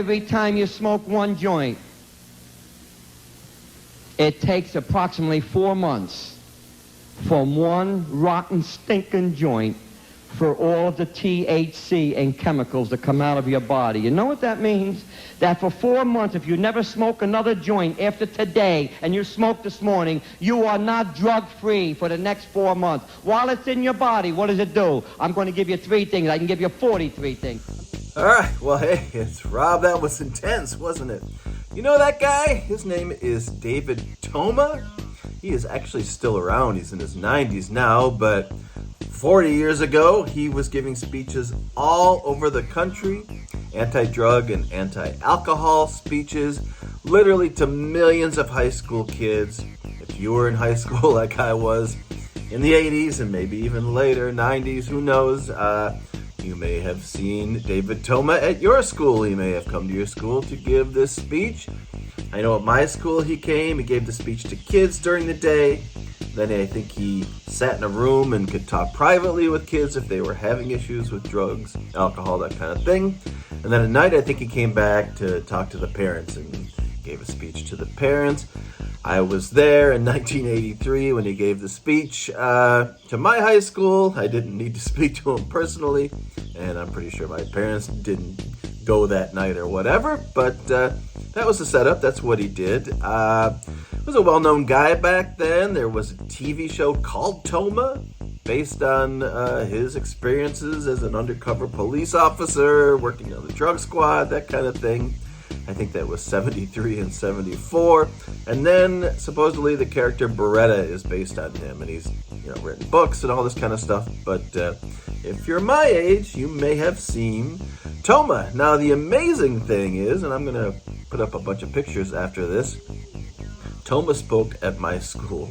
every time you smoke one joint, it takes approximately 4 months from one rotten, stinking joint for all of the THC and chemicals that come out of your body. You know what that means? That for 4 months, if you never smoke another joint after today, and you smoked this morning, you are not drug-free for the next 4 months. While it's in your body, what does it do? I'm going to give you 3 things. I can give you 43 things. All right, well, hey, it's Rob. That was intense, wasn't it? You know that guy? His name is David Toma. He is actually still around. He's in his 90s now, but 40 years ago, he was giving speeches all over the country, anti-drug and anti-alcohol speeches, literally to millions of high school kids. If you were in high school like I was in the 80s and maybe even later, 90s, who knows, you may have seen David Toma at your school. He may have come to your school to give this speech. I know at my school he came, he gave the speech to kids during the day. Then I think he sat in a room and could talk privately with kids if they were having issues with drugs, alcohol, that kind of thing. And then at night I think he came back to talk to the parents and gave a speech to the parents. I was there in 1983 when he gave the speech to my high school. I didn't need to speak to him personally, and I'm pretty sure my parents didn't go that night or whatever, but that was the setup. That's what he did. He was a well-known guy back then. There was a TV show called Toma based on his experiences as an undercover police officer, working on the drug squad, that kind of thing. I think that was 73 and 74. And then supposedly the character Beretta is based on him, and he's written books and all this kind of stuff. But if you're my age, you may have seen Toma. Now the amazing thing is, and I'm going to put up a bunch of pictures after this, Toma spoke at my school,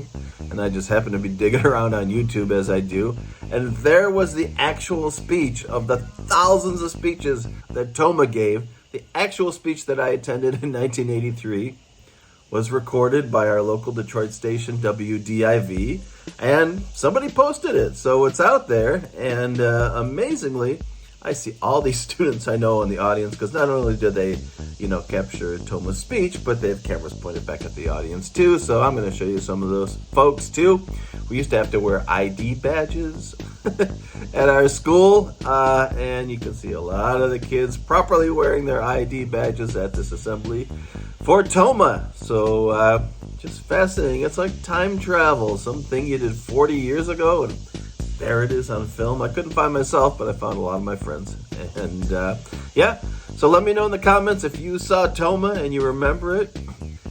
and I just happened to be digging around on YouTube as I do, and there was the actual speech of the thousands of speeches that Toma gave. The actual speech that I attended in 1983 was recorded by our local Detroit station, WDIV, and somebody posted it, so it's out there, and amazingly, I see all these students I know in the audience, because not only did they, capture Toma's speech, but they have cameras pointed back at the audience too, so I'm going to show you some of those folks too. We used to have to wear ID badges at our school, and you can see a lot of the kids properly wearing their ID badges at this assembly for Toma. So just fascinating. It's like time travel, something you did 40 years ago, and there it is on film. I couldn't find myself, but I found a lot of my friends. And so let me know in the comments if you saw Toma and you remember it.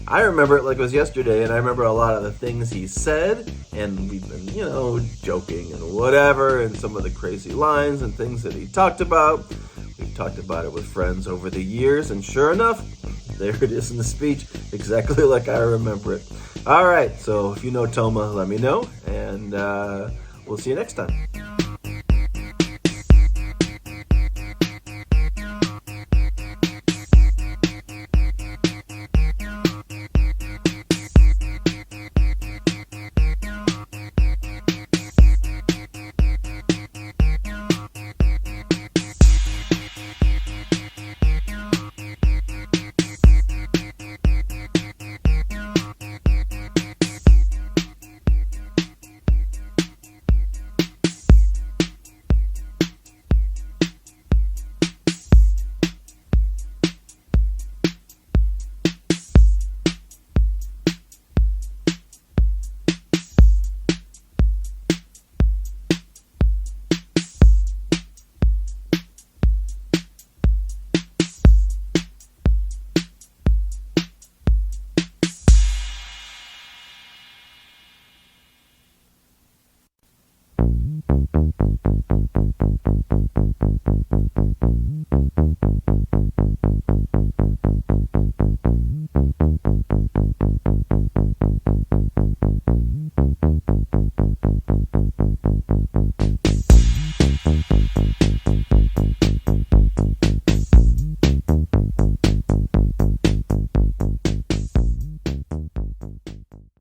I remember it like it was yesterday, and I remember a lot of the things he said, and we've been, joking and whatever, and some of the crazy lines and things that he talked about. We've talked about it with friends over the years, and sure enough, there it is in the speech, exactly like I remember it. All right, so if you know Toma, let me know, and we'll see you next time.